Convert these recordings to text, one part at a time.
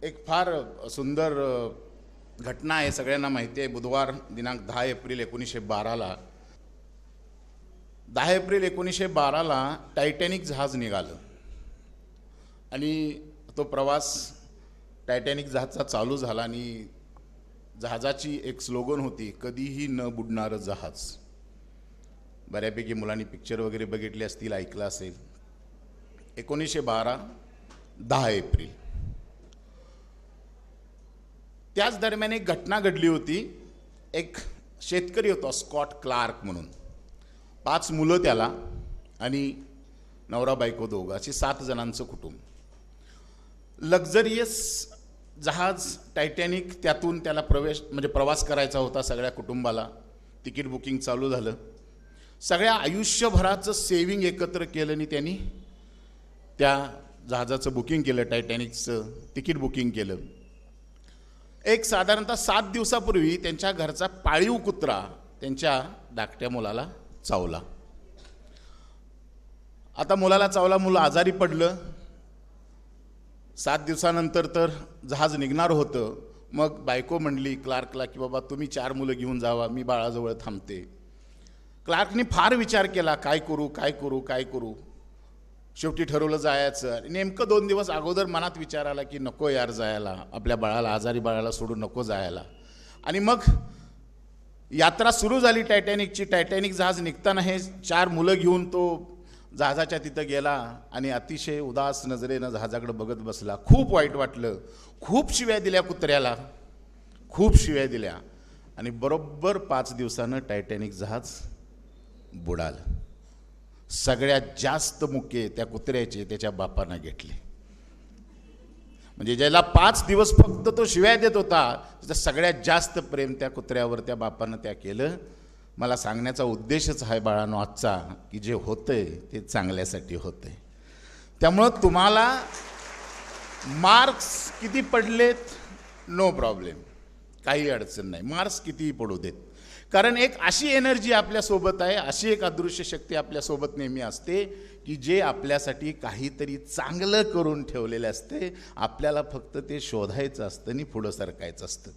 एक फार सुंदर घटना आहे, सगळ्यांना माहिती आहे. बुधवार दिनांक 10 एप्रिल 1912ला 10 एप्रिल 1912ला टायटॅनिक जहाज निघालं आणि तो प्रवास टायटॅनिक जहाजचा चालू झाला आणि जहाजाची एक स्लोगन होती, कधीही न बुडणारं जहाज. बऱ्यापैकी मुलांनी पिक्चर वगैरे बघितले असतील, ऐकलं असेल. 1912 10 एप्रिल. त्याच दरम्यान एक घटना घडली होती. एक शेतकरी होता स्कॉट क्लार्क म्हणून, 5 मुलं त्याला आणि नवरा बायको दोघं, अशी 7 जणांचं कुटुंब. लक्झरियस जहाज टायटॅनिक, त्यातून त्याला प्रवास करायचा होता सगळ्या कुटुंबाला. तिकीट बुकिंग चालू झालं. सगळ्या आयुष्यभराचं सेविंग एकत्र केलं आणि त्यांनी त्या जहाजाचं बुकिंग केलं, टायटॅनिकचं तिकीट बुकिंग केलं. एक साधारणतः 7 दिवसापूर्वी त्यांच्या घरचा पाळीव कुत्रा त्यांच्या धाकट्या मुलाला चावला. आता मुलाला चावला, मुलं आजारी पडलं. 7 दिवसानंतर तर जहाज निघणार होतं. मग बायको म्हणली क्लार्कला की बाबा तुम्ही 4 मुलं घेऊन जावा, मी बाळाजवळ थांबते. क्लार्कने फार विचार केला, काय करू काय करू काय करू. शेवटी ठरवलं जायचं. नेमकं 2 दिवस अगोदर मनात विचार आला की नको यार जायला, आपल्या बाळाला, आजारी बाळाला सोडून नको जायला. आणि मग यात्रा सुरू झाली टायटॅनिकची. टायटॅनिक जहाज निघताना हे 4 मुलं घेऊन तो जहाजाच्या तिथं गेला आणि अतिशय उदास नजरेनं जहाजाकडे बघत बसला. खूप वाईट वाटलं. खूप शिव्या दिल्या कुत्र्याला, खूप शिव्या दिल्या. आणि बरोबर 5 दिवसानं टायटॅनिक जहाज बुडालं. सगळ्यात जास्त मुके त्या कुत्र्याचे त्याच्या बापानं घेतले. म्हणजे ज्याला 5 दिवस फक्त तो शिव्या देत होता, त्याचं सगळ्यात जास्त प्रेम त्या कुत्र्यावर त्या बापानं त्या केलं. मला सांगण्याचा उद्देशच आहे बाळांनो आजचा, की जे होतंय ते चांगल्यासाठी होतंय. त्यामुळं तुम्हाला मार्क्स किती पडलेत नो प्रॉब्लेम, काही अडचण नाही. मार्क्स कितीही पडू देत, कारण एक अशी एनर्जी आपल्यासोबत आहे, अशी एक अदृश्य शक्ती आपल्यासोबत नेहमी असते की जे आपल्यासाठी काहीतरी चांगलं करून ठेवलेलं असते. आपल्याला फक्त ते शोधायचं असतं आणि पुढं सरकायचं असतं.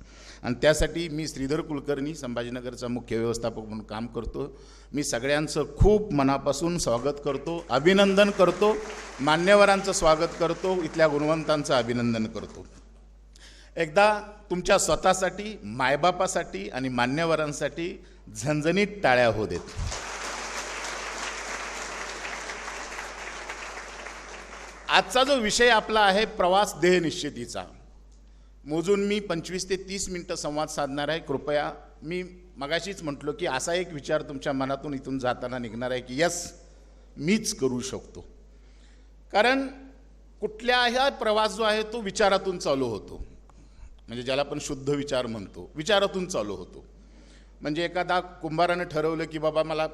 आणि त्यासाठी मी श्रीधर कुलकर्णी, संभाजीनगरचा मुख्य व्यवस्थापक म्हणून काम करतो. मी सगळ्यांचं खूप मनापासून स्वागत करतो, अभिनंदन करतो. मान्यवरांचं स्वागत करतो, इथल्या गुणवंतांचं अभिनंदन करतो. एकदा तुमच्या स्वतःसाठी, मायबापासाठी आणि मान्यवरांसाठी झणझणीत टाळ्या होऊ देत. आजचा जो विषय आपला आहे प्रवास ध्येयनिश्चितीचा, मोजून मी 25 ते 30 मिनिटं संवाद साधणार आहे. कृपया, मी मगाशीच म्हटलो की असा एक विचार तुमच्या मनातून इथून जाताना निघणार आहे की यस, मीच करू शकतो. कारण कुठल्याही प्रवास जो आहे तो विचारातून चालू होतो. म्हणजे ज्याला आपण शुद्ध विचार म्हणतो, विचारातून चालू होतो. म्हणजे एखादा कुंभारानं ठरवलं की बाबा मला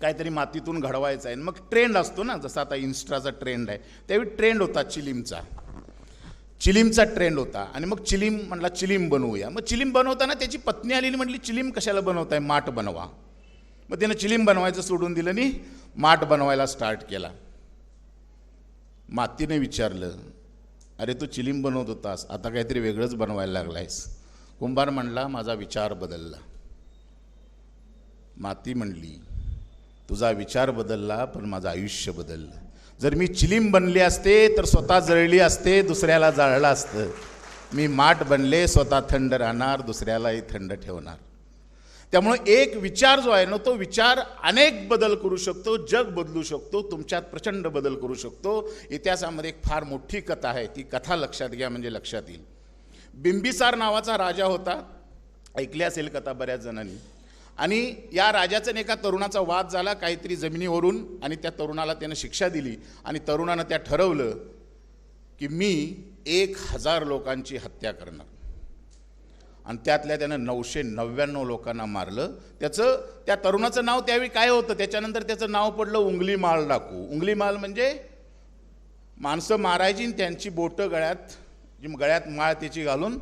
काहीतरी मातीतून घडवायचं आहे, मग ट्रेंड असतो ना, जसा आता इन्स्टाचा ट्रेंड आहे, त्यावेळी ट्रेंड होता चिलीमचा ट्रेंड होता. आणि मग चिलीम म्हणला चिलीम बनवूया. मग चिलीम बनवताना त्याची पत्नी आलेली, म्हटली चिलीम कशाला बनवताय, माठ बनवा. मग त्यानं चिलीम बनवायचं सोडून दिलं आणि माठ बनवायला स्टार्ट केला. मातीने विचारलं, अरे तू चिलीम बनवत होतास, आता काहीतरी वेगळंच बनवायला लागलायस. कुंभार म्हणला माझा विचार बदलला. माती म्हणली तुझा विचार बदलला, पण माझं आयुष्य बदललं. जर मी चिलीम बनले असते तर स्वतः जळली असते, दुसऱ्याला जाळलं असतं. मी माठ बनले, स्वतः थंड राहणार, दुसऱ्यालाही थंड ठेवणार. त्यामुळे एक विचार जो आहे ना, तो विचार अनेक बदल करू शकतो, जग बदलू शकतो, तुमच्यात प्रचंड बदल करू शकतो. इतिहासामध्ये एक फार मोठी कथा आहे, ती कथा लक्षात घ्या म्हणजे लक्षात येईल. बिंबिसार नावाचा राजा होता, ऐकली असेल कथा बऱ्याच जणांनी. आणि या राजाचा एका तरुणाचा वाद झाला काहीतरी जमिनीवरून, आणि त्या तरुणाला त्यानं शिक्षा दिली. आणि तरुणानं त्या ठरवलं की मी 1000 लोकांची हत्या करणार. आणि त्यातल्या त्यानं 999 लोकांना मारलं. त्या तरुणाचं नाव त्यावेळी काय होतं, त्याच्यानंतर त्याचं नाव पडलं उंगली माळ डाकू. उंगली माळ म्हणजे माणसं मारायची आणि त्यांची बोटं गळ्यात माळ त्याची घालून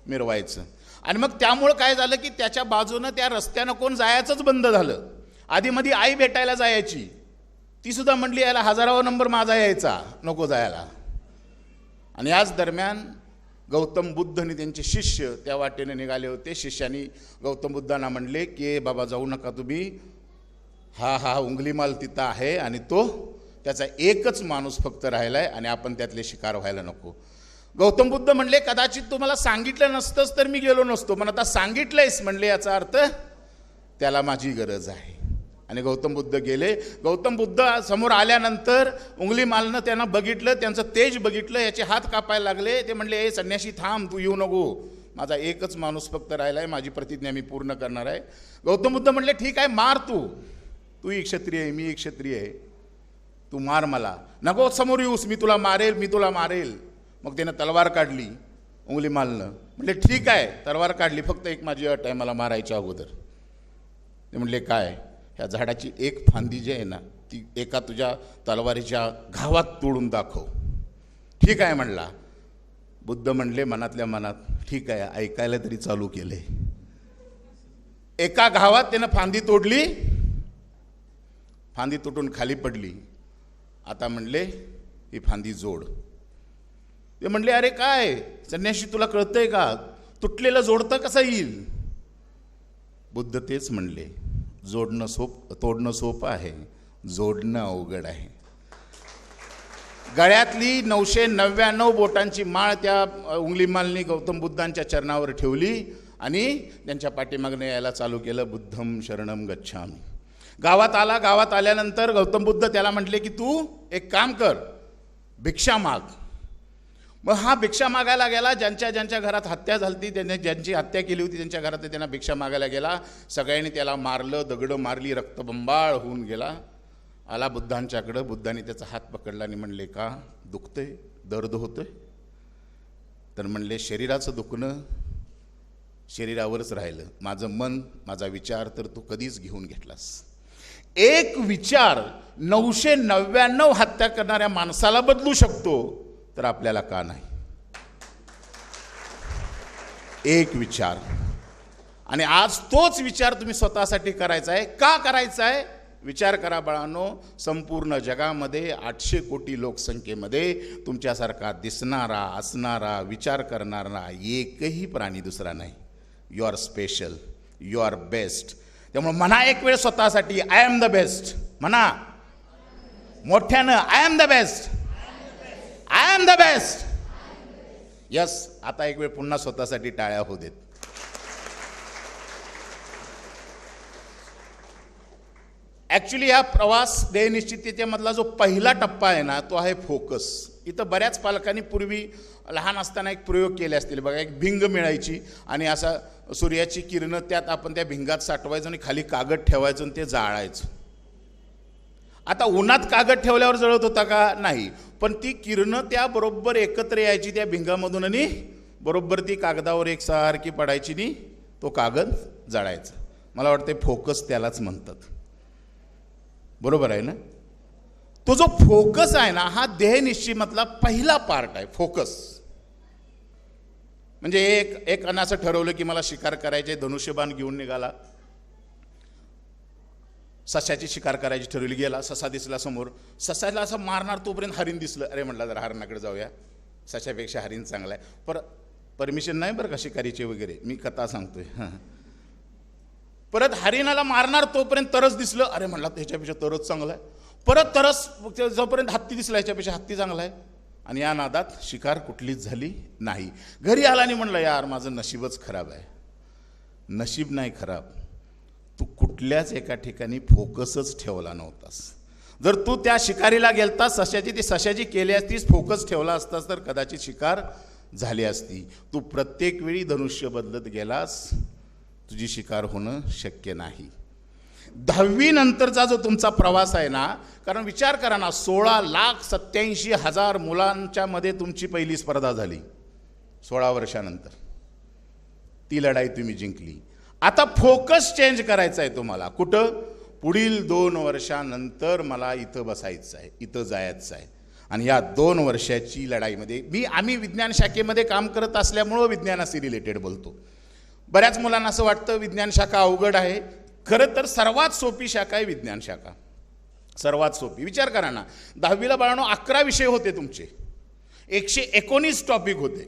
मिरवायचं. आणि मग त्यामुळं काय झालं की त्याच्या बाजूनं त्या रस्त्यानं कोण जायचंच बंद झालं. आधीमध्ये आई भेटायला जायची, ती सुद्धा म्हटली याला 1000वा नंबर माझा यायचा, नको जायला. आणि याच दरम्यान गौतम बुद्ध आणि त्यांचे शिष्य त्या वाटेने निघाले होते. शिष्यांनी गौतम बुद्धांना म्हणले की बाबा जाऊ नका तुम्ही, हा उंगलीमाल तिथं आहे आणि तो त्याचा एकच माणूस फक्त राहिला आहे आणि आपण त्यातले शिकार व्हायला नको. गौतम बुद्ध म्हणले कदाचित तुम्हाला सांगितलं नसतंच तर मी गेलो नसतो, पण आता सांगितलंयस म्हणले याचा अर्थ त्याला माझी गरज आहे. आणि गौतम बुद्ध गेले. गौतम बुद्ध समोर आल्यानंतर उंगलीमालनं त्यांना बघितलं, त्यांचं तेज बघितलं, याचे हात कापायला लागले. ते म्हणले ए संन्यासी थांब, तू येऊ नको, माझा एकच माणूस फक्त राहिला आहे, माझी प्रतिज्ञा मी पूर्ण करणार आहे. गौतम बुद्ध म्हणले ठीक आहे मार, तू एक क्षत्रिय आहे, मी एक क्षत्रिय आहे, तू मार मला, नको समोर येऊस, मी तुला मारेल. मग त्यानं तलवार काढली उंगलीमालनं. म्हणले ठीक आहे तलवार काढली, फक्त एक माझी अट आहे, मला मारायच्या अगोदर. ते म्हणले काय? ह्या झाडाची एक फांदी जी आहे ना ती एका तुझ्या तलवारीच्या घावात तोडून दाखव. ठीक आहे म्हणला. बुद्ध म्हणले मनातल्या मनात ठीक आहे, ऐकायला तरी चालू केले. एका घावात त्यानं फांदी तोडली, फांदी तुटून खाली पडली. आता म्हणले ही फांदी जोड. ते म्हणले अरे काय संन्यासी तुला कळतंय का, तुटलेलं जोडतं कसं येईल? बुद्ध तेच म्हणले तोडणं सोपं आहे, जोडणं अवघड आहे. गळ्यातली 999 बोटांची माळ त्या उंगलीमालनी गौतम बुद्धांच्या चरणावर ठेवली आणि त्यांच्या पाठीमागने यायला चालू केलं, बुद्धम शरणम गच्छामी. गावात आला. गावात आल्यानंतर गौतम बुद्ध त्याला म्हटले की तू एक काम कर, भिक्षा माग. मग हा भिक्षा मागायला गेला. ज्यांच्या घरात हत्या झाली, त्यांनी ज्यांची हत्या केली होती त्यांच्या घरात त्यांना भिक्षा मागायला गेला. सगळ्यांनी त्याला मारलं, दगडं मारली, रक्तबंबाळ होऊन गेला. आला बुद्धांच्याकडं. बुद्धांनी त्याचा हात पकडला आणि म्हणले का दुखतंय, दर्द होतोय? तर म्हणले शरीराचं दुखणं शरीरावरच राहिलं, माझं मन, माझा विचार तर तू कधीच घेऊन घेतलास. एक विचार 999 हत्या करणाऱ्या माणसाला बदलू शकतो, तर आपल्याला का नाही? एक विचार. आणि आज तोच विचार तुम्ही स्वतःसाठी करायचा आहे. का करायचा आहे? विचार करा बाळांनो, संपूर्ण जगामध्ये 800 कोटी लोकसंख्येमध्ये तुमच्यासारखा दिसणारा, असणारा, विचार करणारा एकही प्राणी दुसरा नाही. You are special, you are best. त्यामुळे म्हणा एक वेळ स्वतःसाठी आय एम द बेस्ट. म्हणा मोठ्यानं I am the best, I am the best. Yes. आता एक वेळ पुन्हा स्वतःसाठी टाळ्या होऊ देत. ॲक्च्युली हा प्रवास ध्येयनिश्चिततेमधला जो पहिला टप्पा आहे ना, तो आहे फोकस. इथं बऱ्याच पालकांनी पूर्वी लहान असताना एक प्रयोग केले असतील बघा. एक भिंग मिळायची आणि असा सूर्याची किरणं त्यात आपण त्या भिंगात साठवायचं आणि खाली कागद ठेवायचं आणि ते जाळायचं. आता उन्हात कागद ठेवल्यावर जळत होता का? नाही. पण ती किरणं त्या बरोबर एकत्र यायची त्या भिंगामधून आणि बरोबर ती कागदावर एकसारखी पडायची आणि तो कागद जाळायचा. मला वाटतं फोकस त्यालाच म्हणतात. बरोबर आहे ना? तो जो फोकस आहे ना, हा ध्येयनिश्चयमधला पहिला पार्ट आहे. फोकस म्हणजे एक असं ठरवलं की मला शिकार करायचे, धनुष्यबाण घेऊन निघाला. सशाची शिकार करायची ठरवली. गेला, ससा दिसला समोर. ससाला असं मारणार तोपर्यंत हरिण दिसलं. अरे म्हटलं जरा हरणाकडे जाऊया, सशापेक्षा हरिण चांगला आहे. परमिशन नाही बरं का शिकारीचे वगैरे, मी कथा सांगतोय. परत हरिणाला मारणार तोपर्यंत तरस दिसलं. अरे म्हणला ह्याच्यापेक्षा तरच चांगला आहे. परत तरस, जोपर्यंत हत्ती दिसला ह्याच्यापेक्षा हत्ती चांगला आहे. आणि या नादात शिकार कुठलीच झाली नाही. घरी आला आणि म्हणलं यार माझं नशीबच खराब आहे. नशीब नाही खराब, तू कुठल्याच एका ठिकाणी फोकसच ठेवला नव्हतास. जर तू त्या शिकारीला गेलतास, सशाची केली असतीस, फोकस ठेवला असतास तर कदाचित शिकार झाली असती. तू प्रत्येक वेळी धनुष्य बदलत गेलास, तुझी शिकार होणं शक्य नाही. 10वी नंतरचा जो तुमचा प्रवास आहे ना, कारण विचार करा ना, 16,87,000 मुलांच्या मध्ये तुमची पहिली स्पर्धा झाली 16 वर्षानंतर. ती लढाई तुम्ही जिंकली. आता फोकस चेंज करायचा आहे तुम्हाला. कुठं? पुढील 2 वर्षानंतर मला इथं बसायचं आहे, इथं जायचं आहे. आणि या 2 वर्षाची लढाईमध्ये आम्ही विज्ञान शाखेमध्ये काम करत असल्यामुळं विज्ञानाशी रिलेटेड बोलतो. बऱ्याच मुलांना असं वाटतं विज्ञान शाखा अवघड आहे. खरं तर सर्वात सोपी शाखा आहे विज्ञान शाखा, सर्वात सोपी. विचार करा ना, 10वीला बाळांनो 11 विषय होते तुमचे, 119 टॉपिक होते.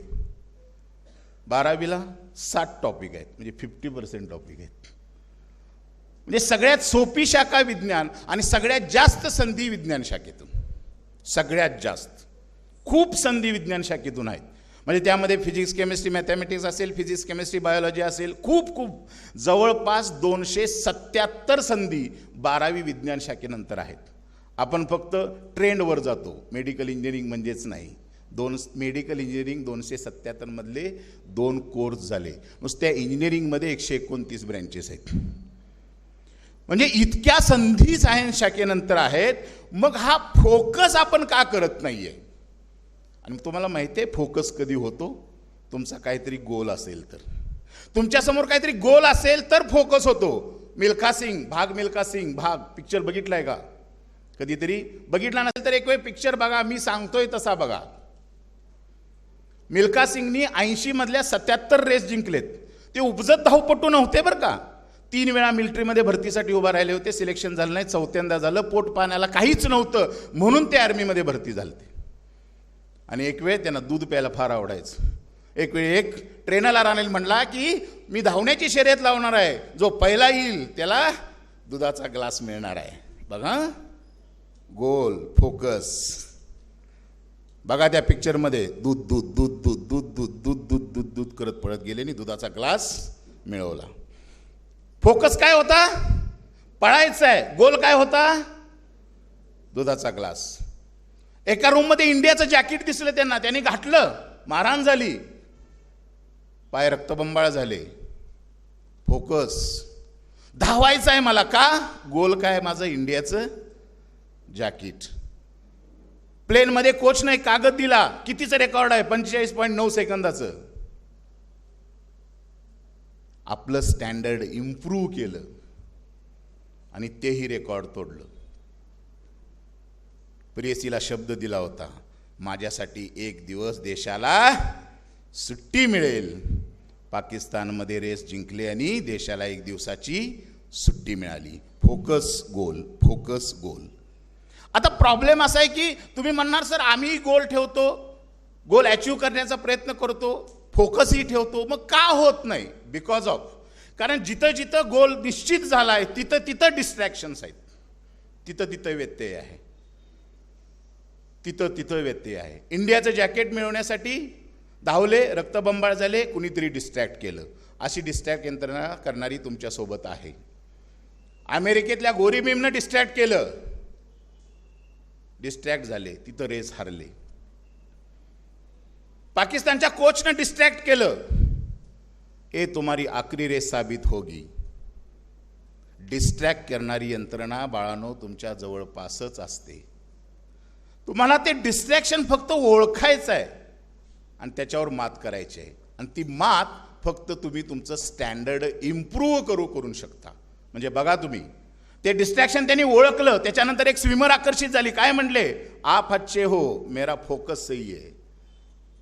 12वीला 60 टॉपिक आहेत, म्हणजे 50% टॉपिक आहेत. म्हणजे सगळ्यात सोपी शाखा विज्ञान आणि सगळ्यात जास्त संधी विज्ञान शाखेतून, सगळ्यात जास्त खूप संधी विज्ञान शाखेतून आहेत. म्हणजे त्यामध्ये फिजिक्स केमिस्ट्री मॅथमॅटिक्स असेल, फिजिक्स केमिस्ट्री बायोलॉजी असेल, खूप जवळपास 277 संधी 12वी विज्ञान शाखेनंतर आहेत. आपण फक्त ट्रेंडवर जातो, मेडिकल इंजिनिअरिंग म्हणजेच नाही. मेडिकल इंजिनिअरिंग 277 मधले 2 कोर्स झाले. नुसत्या इंजिनिअरिंगमध्ये 129 ब्रँचेस आहेत. म्हणजे इतक्या संधी सायन्स शाखेनंतर आहेत. मग हा फोकस आपण का करत नाहीये? आणि तुम्हाला माहिती आहे फोकस कधी होतो? तुमचा काहीतरी गोल असेल तर, तुमच्यासमोर काहीतरी गोल असेल तर फोकस होतो. मिल्खा सिंग भाग पिक्चर बघितलाय का? कधीतरी बघितला नसेल तर एक वेळ पिक्चर बघा, मी सांगतोय तसा बघा. मिल्खा सिंगनी 80 मधल्या 77 रेस जिंकलेत. ते उपजत धावपटू नव्हते बरं का. 3 वेळा मिलिटरीमध्ये भरतीसाठी उभा राहिले होते, सिलेक्शन झालं नाही. 4थ्यांदा झालं. पोट पाण्याला काहीच नव्हतं म्हणून ते आर्मीमध्ये भरती झाले. आणि एक वेळ त्यांना दूध प्यायला फार आवडायचं. एक वेळ एक ट्रेनरला राणेल म्हणला की मी धावण्याची शर्यत लावणार आहे, जो पहिला येईल त्याला दुधाचा ग्लास मिळणार आहे. बघा गोल फोकस. बघा त्या पिक्चरमध्ये दूध दूध दूध दूध दूध दूध दूध दूध दूध दूध करत पळत गेले आणि दुधाचा ग्लास मिळवला. फोकस काय होता? पळायचं आहे. गोल काय होता? दुधाचा ग्लास. एका रूममध्ये इंडियाचं जॅकेट दिसलं त्यांना, त्यांनी घातलं, मारहाण झाली, पाय रक्तबंबाळ झाले. फोकस. धावायचं आहे मला. का? गोल काय? माझं इंडियाचं जॅकेट. प्लेनमध्ये कोचने कागद दिला, कितीचं रेकॉर्ड आहे? 45.9 सेकंदाचं. आपलं स्टँडर्ड इम्प्रूव्ह केलं आणि तेही रेकॉर्ड तोडलं. प्रेयसीला शब्द दिला होता, माझ्यासाठी एक दिवस देशाला सुट्टी मिळेल. पाकिस्तानमध्ये रेस जिंकले आणि देशाला 1 दिवसाची सुट्टी मिळाली. फोकस गोल, फोकस गोल. आता प्रॉब्लेम असा आहे की तुम्ही म्हणणार सर आम्ही गोल ठेवतो, गोल अचीव करण्याचा प्रयत्न करतो, फोकसही ठेवतो, मग का होत नाही? बिकॉज ऑफ, कारण जिथं जिथं गोल निश्चित झाला आहे तिथं तिथं डिस्ट्रॅक्शन्स आहेत, तिथं तिथं व्यत्यय आहे, तिथं तिथं व्यत्यय आहे. इंडियाचं जॅकेट मिळवण्यासाठी धावले, रक्तबंबाळ झाले, कुणीतरी डिस्ट्रॅक्ट केलं. अशी डिस्ट्रॅक्ट यंत्रणा करणारी तुमच्यासोबत आहे. अमेरिकेतल्या गोरी भीमनं डिस्ट्रॅक्ट केलं, डिस्ट्रॅक्ट झाले, तिथं रेस हारले. पाकिस्तानच्या कोचनं डिस्ट्रॅक्ट केलं, ये तुम्हारी आखरी रेस साबित होगी. डिस्ट्रॅक्ट करणारी यंत्रणा बाळांनो तुमच्या जवळपासच असते. तुम्हाला ते डिस्ट्रॅक्शन फक्त ओळखायचं आहे आणि त्याच्यावर मात करायची आहे. आणि ती मात फक्त तुम्ही तुमचं स्टँडर्ड इम्प्रूव्ह करून शकता. म्हणजे बघा तुम्ही ते डिस्ट्रॅक्शन त्यांनी ओळखलं, त्याच्यानंतर एक स्विमर आकर्षित झाली. काय म्हणले? आप अच्छे हो, मेरा फोकस सही है,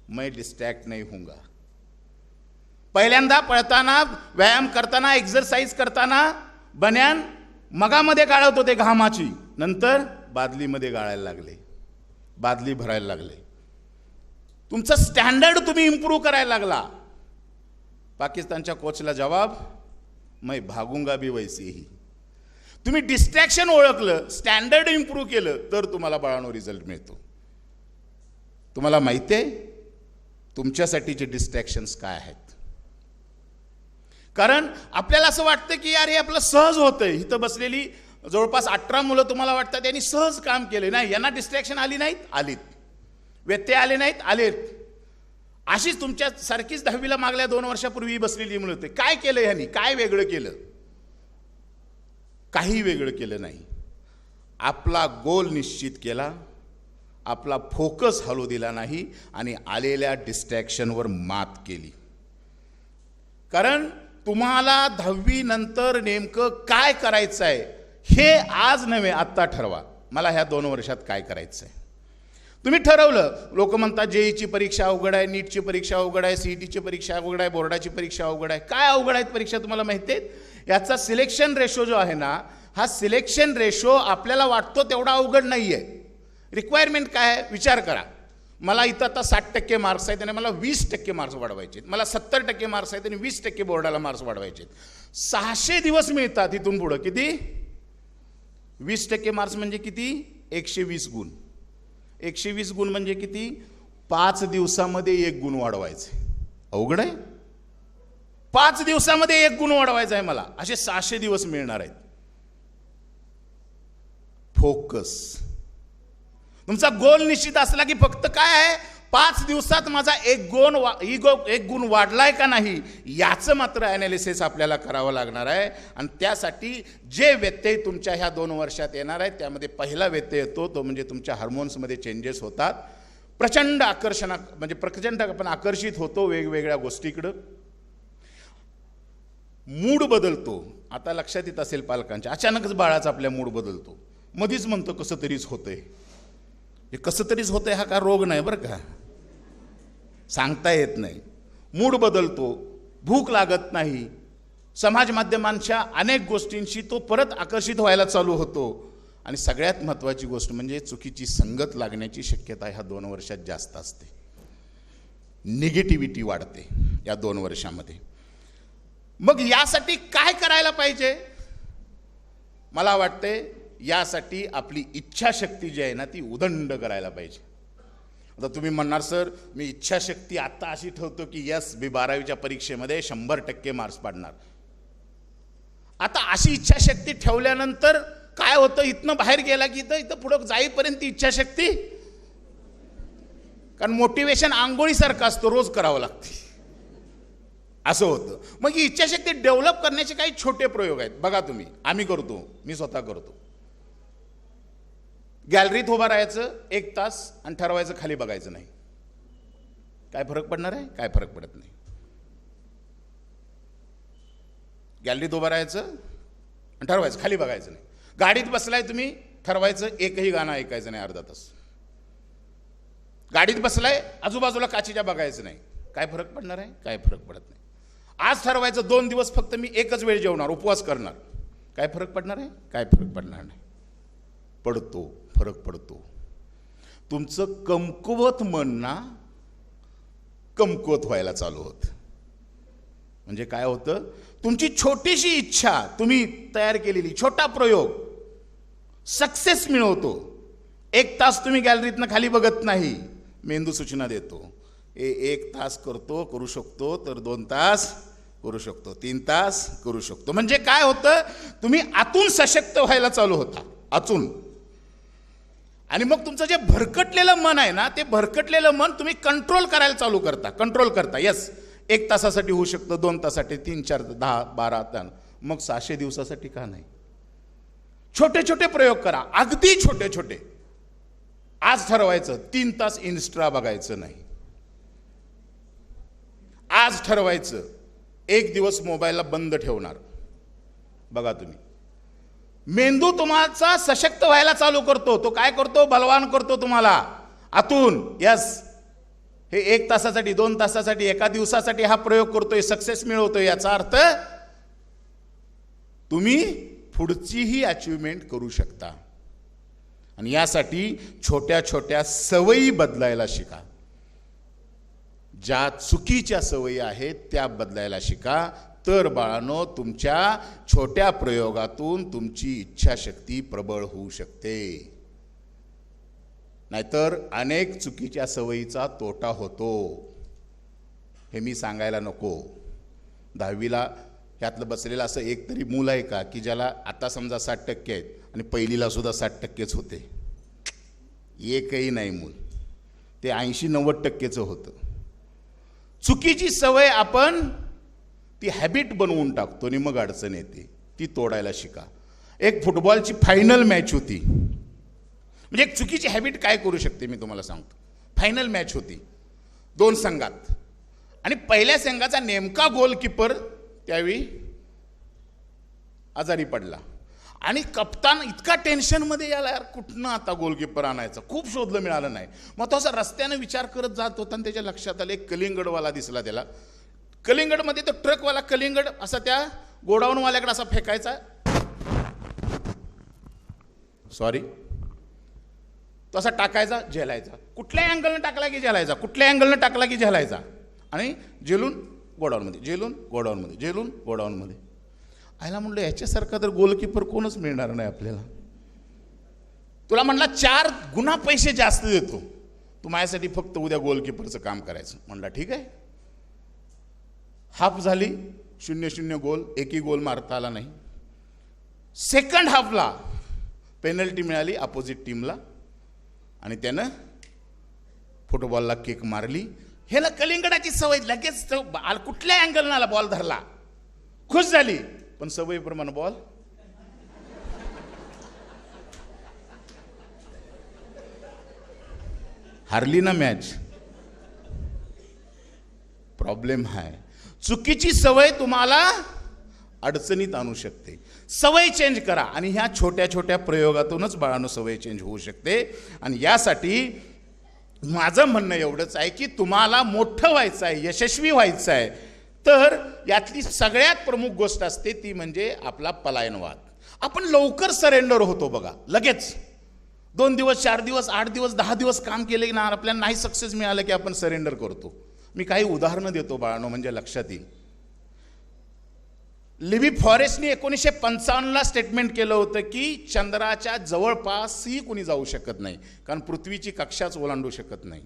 मैं डिस्ट्रॅक्ट नहीं होऊंगा. पहिल्यांदा पळताना, व्यायाम करताना, एक्सरसाइज करताना बन्यान मगामध्ये गाळत होते घामाची, नंतर बादलीमध्ये गाळायला लागले, बादली भरायला लागले. तुमचं स्टँडर्ड तुम्ही इम्प्रूव्ह करायला लागला. पाकिस्तानच्या कोचला जवाब, मैं भागूंगा भी वैसे ही. तुम्ही डिस्ट्रॅक्शन ओळखलं, स्टँडर्ड इम्प्रूव्ह केलं, तर तुम्हाला बाळांनो रिझल्ट मिळतो. तुम्हाला माहिती आहे तुमच्यासाठीचे डिस्ट्रॅक्शन्स काय आहेत? कारण आपल्याला असं वाटतं की यार हे आपलं सहज होतंय. इथं बसलेली जवळपास 18 मुलं तुम्हाला वाटतात त्यांनी सहज काम केले. नाही, यांना डिस्ट्रॅक्शन आली नाहीत, आलीत. व्यत्यय आले नाहीत, आलेत. अशीच तुमच्या सारखीच 10वीला मागल्या 2 वर्षापूर्वी बसलेली मुलं होते. काय केलं ह्यांनी? काय वेगळं केलं? काही वेगळं केलं नाही. आपला गोल निश्चित केला, आपला फोकस हलू दिला नाही आणि आलेल्या डिस्ट्रॅक्शनवर मात केली. कारण तुम्हाला 10वी नंतर नेमकं काय करायचं आहे हे आज नव्हे आत्ता ठरवा. मला ह्या 2 वर्षात काय करायचं आहे? तुम्ही ठरवलं. लोक म्हणतात जेईची परीक्षा अवघड आहे, नीटची परीक्षा अवघड आहे, सीईटीची परीक्षा अवघड आहे, बोर्डाची परीक्षा अवघड आहे. काय अवघड आहेत परीक्षा तुम्हाला माहिती आहेत? याचा सिलेक्शन रेशो जो आहे ना, हा सिलेक्शन रेशो आपल्याला वाटतो तेवढा अवघड नाही आहे. रिक्वायरमेंट काय आहे विचार करा. मला इथं आता 60% मार्क्स आहेत आणि मला 20% मार्क्स वाढवायचे आहेत, मला 70% मार्क्स आहेत आणि 20% बोर्डाला मार्क्स वाढवायचे आहेत. 600 दिवस मिळतात इथून पुढं. किती? 20% मार्क्स म्हणजे किती? 120 गुण. 120 गुण म्हणजे किती? 5 दिवसामध्ये 1 गुण वाढवायचे. अवघड आहे. 5 दिवसामध्ये 1 गुण वाढवायचा आहे मला. असे 600 दिवस मिळणार आहेत. फोकस. तुमचा गोल निश्चित असला की फक्त काय आहे, 5 दिवसात माझा 1 गुण वाढलाय का नाही याचं मात्र ॲनालिसिस आपल्याला करावं लागणार आहे. आणि त्यासाठी जे व्यत्यय तुमच्या ह्या 2 वर्षात येणार आहेत त्यामध्ये पहिला व्यत्यय येतो तो म्हणजे तुमच्या हार्मोन्समध्ये चेंजेस होतात. प्रचंड म्हणजे प्रचंड आपण आकर्षित होतो वेगवेगळ्या गोष्टीकडं. मूड बदलतो. आता लक्षात येत असेल पालकांच्या, अचानकच बाळाचा आपल्या मूड बदलतो. मधीच म्हणतो कसं तरीच होतंय. हे कसं तरीच होतंय हा का रोग नाही बरं का, सांगता येत नाही. मूड बदलतो, भूक लागत नाही, समाज माध्यमांच्या अनेक गोष्टींशी तो परत आकर्षित व्हायला चालू होतो. आणि सगळ्यात महत्त्वाची गोष्ट म्हणजे चुकीची संगत लागण्याची शक्यता ह्या 2 वर्षात जास्त असते. निगेटिव्हिटी वाढते या 2 वर्षामध्ये. मग यासाठी काय करायला पाहिजे? मला वाटते यासाठी आपली इच्छाशक्ती जी आहे ना ती उदंड करायला पाहिजे. आता तुम्ही म्हणणार सर मी इच्छाशक्ती आता अशी ठेवतो की यस मी 12वीच्या परीक्षेमध्ये 100% मार्क्स पाडणार. आता अशी इच्छाशक्ती ठेवल्यानंतर काय होतं, इथनं बाहेर गेला की इथं पुढं जाईपर्यंत ती इच्छाशक्ती, कारण मोटिवेशन आंघोळीसारखं असतं, रोज करावं लागते असं होतं. मग ही इच्छाशक्ती डेव्हलप करण्याचे काही छोटे प्रयोग आहेत. बघा तुम्ही, आम्ही करतो, मी स्वतः करतो. गॅलरीत उभं राहायचं 1 तास आणि ठरवायचं खाली बघायचं नाही. काय फरक पडणार आहे? काय फरक पडत नाही. गॅलरीत उभं राहायचं आणि ठरवायचं खाली बघायचं नाही. गाडीत बसलाय तुम्ही, ठरवायचं एकही गाणं ऐकायचं नाही अर्धा तास. गाडीत बसलाय आजूबाजूला काचीच्या बघायचं नाही. काय फरक पडणार आहे? काय फरक पडत नाही. आज ठरवायचं 2 दिवस फक्त मी एकच वेळ जेवणार, उपवास करणार. काय फरक पडणार आहे? काय फरक पडणार नाही. पडतो, फरक पडतो. तुमचं कमकुवत मन ना कमकुवत व्हायला चालू होतं. म्हणजे काय होतं, तुमची छोटीशी इच्छा, तुम्ही तयार केलेली छोटा प्रयोग सक्सेस मिळवतो. 1 तास तुम्ही गॅलरीतनं खाली बघत नाही, मेंदू सूचना देतो. 1 तास करू शकतो, तर 2 तास करू शकतो, 3 तास करू शकतो. म्हणजे काय होतं, तुम्ही आतून सशक्त व्हायला चालू होता, आतून. आणि मग तुमचं जे भरकटलेलं मन आहे ना, ते भरकटलेलं मन तुम्ही कंट्रोल करायला चालू करता. यस, 1 तासासाठी होऊ शकतं, 2 तासासाठी, 3, 4, 10, 12 तास. मग 600 दिवसासाठी का नाही? छोटे छोटे प्रयोग करा, अगदी छोटे छोटे. आज ठरवायचं 3 तास इन्स्टा बघायचं नाही. आज ठरवायचं 1 दिवस मोबाईलला बंद ठेवणार. बघा तुम्ही, मेंदू तुम्हाला सशक्त व्हायला चालू करतो. तो काय करतो? बलवान करतो तुम्हाला आतून. यस, हे 1 तासासाठी, 2 तासासाठी, 1 दिवसासाठी हा प्रयोग करतोय, सक्सेस मिळवतोय. याचा अर्थ तुम्ही पुढचीही अचिव्हमेंट करू शकता. आणि यासाठी छोट्या छोट्या सवयी बदलायला शिका. ज्या चुकीच्या सवयी आहेत त्या बदलायला शिका. तर बाळांनो, तुमच्या छोट्या प्रयोगातून तुमची इच्छाशक्ती प्रबळ होऊ शकते. नाहीतर अनेक चुकीच्या सवयीचा तोटा होतो. हे मी सांगायला नको. 10वीला ह्यातलं बसलेलं असं एक तरी मूल आहे का की ज्याला आता समजा 60% आहेत आणि पहिलीला सुद्धा 60%च होते? एकही नाही मूल. ते 80-90%चं होतं. चुकीची सवय आपण ती हॅबिट बनवून टाकतो आणि मग अडचण येते. ती तोडायला शिका. एक फुटबॉलची फायनल मॅच होती. म्हणजे एक चुकीची हॅबिट काय करू शकते मी तुम्हाला सांगतो. फायनल मॅच होती 2 संघात आणि पहिल्या संघाचा नेमका गोलकीपर त्यावेळी आजारी पडला आणि कप्तान इतका टेन्शनमध्ये याला, यार कुठनं आता गोलकीपर आणायचा, खूप शोधलं, मिळालं नाही. मग तो असा रस्त्यानं विचार करत जात होता आणि त्याच्या लक्षात आलं एक कलिंगडवाला दिसला त्याला. कलिंगडमध्ये तो ट्रकवाला कलिंगड असा त्या गोडाऊनवाल्याकडे असा फेकायचा. सॉरी, तो असा टाकायचा, झेलायचा, कुठल्याही अँगलनं टाकला की झेलायचा, कुठल्याही अँगलनं टाकला की झेलायचा, आणि झेलून गोडाऊनमध्ये, झेलून गोडाऊनमध्ये, झेलून गोडाऊनमध्ये. आयला म्हणलं ह्याच्यासारखा तर गोलकीपर कोणच मिळणार नाही आपल्याला. तुला म्हणला 4 गुणा पैसे जास्त देतो, तू माझ्यासाठी फक्त उद्या गोलकीपरचं काम करायचं. म्हणला ठीक आहे. हाफ झाली, 0-0 गोल, एकही गोल मारता आला नाही. सेकंड हाफला पेनल्टी मिळाली अपोजिट टीमला आणि त्यानं फुटबॉलला किक मारली. ह्याला कलिंगडाची सवय, लगेच कुठल्या अँगलनं आला बॉल धरला, खुश झाली, पण सवयीप्रमाणे बॉल हारली ना मॅच. प्रॉब्लेम आहे. चुकीची सवय तुम्हाला अडचणीत आणू शकते. सवय चेंज करा. आणि ह्या छोट्या छोट्या प्रयोगातूनच बाळांनो सवय चेंज होऊ शकते. आणि यासाठी माझं म्हणणं एवढंच आहे की तुम्हाला मोठं व्हायचं आहे, यशस्वी व्हायचं आहे, तर यातली सगळ्यात प्रमुख गोष्ट असते ती म्हणजे आपला पलायनवाद. आपण लवकर सरेंडर होतो बघा. लगेच 2 दिवस, 4 दिवस, 8 दिवस, 10 दिवस काम केले की ना आपल्याला नाही सक्सेस मिळालं की आपण सरेंडर करतो. मी काही उदाहरणं देतो बाळांनो, म्हणजे लक्षात येईल. लिव्ही फॉरेस्टने 1955ला स्टेटमेंट केलं होतं की चंद्राच्या जवळपासही कोणी जाऊ शकत नाही, कारण पृथ्वीची कक्षाच ओलांडू शकत नाही.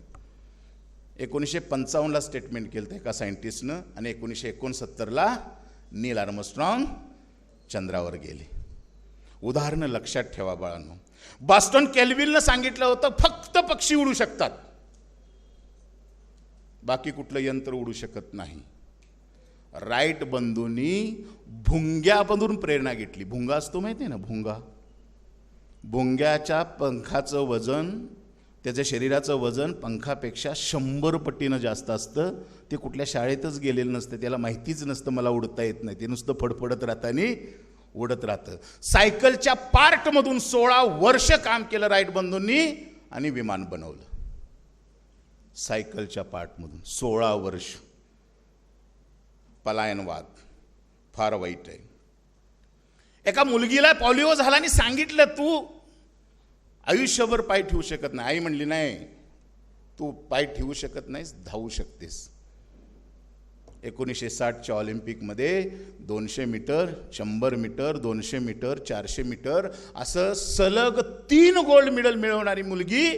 1955ला स्टेटमेंट केलं एका सायंटिस्टनं, आणि 1969ला नील आर्मस्ट्रॉंग चंद्रावर गेले. उदाहरणं लक्षात ठेवा बाळांनो. बॉस्टन केल्विननं सांगितलं होतं फक्त पक्षी उडू शकतात, बाकी कुठलं यंत्र उडू शकत नाही. राईट बंधूंनी भुंग्यामधून प्रेरणा घेतली. भुंगा असतो माहिती आहे ना, भुंगा. भुंग्याच्या पंखाचं वजन, त्याच्या शरीराचं वजन पंखापेक्षा 100 पटीनं जास्त असतं. ते कुठल्या शाळेतच गेलेलं नसतं, त्याला माहितीच नसतं मला उडता येत नाही, ते नुसतं फडफडत राहतं आणि उडत राहतं. सायकलच्या पार्टमधून 16 वर्ष काम केलं राईट बंधूंनी आणि विमान बनवलं. सायकलच्या पार्टमधून 16 वर्ष. पलायनवाद फार वाईट आहे. एका मुलगीला पोलिओ झाला आणि सांगितलं तू आयुष्यभर पाय ठेवू शकत नाही. आई म्हणली नाही, तू पाय ठेवू शकत नाहीस, धावू शकतेस. 1960च्या ऑलिम्पिकमध्ये 200 मीटर, 100 मीटर, 200 मीटर, 400 मीटर असं सलग 3 गोल्ड मेडल मिळवणारी मुलगी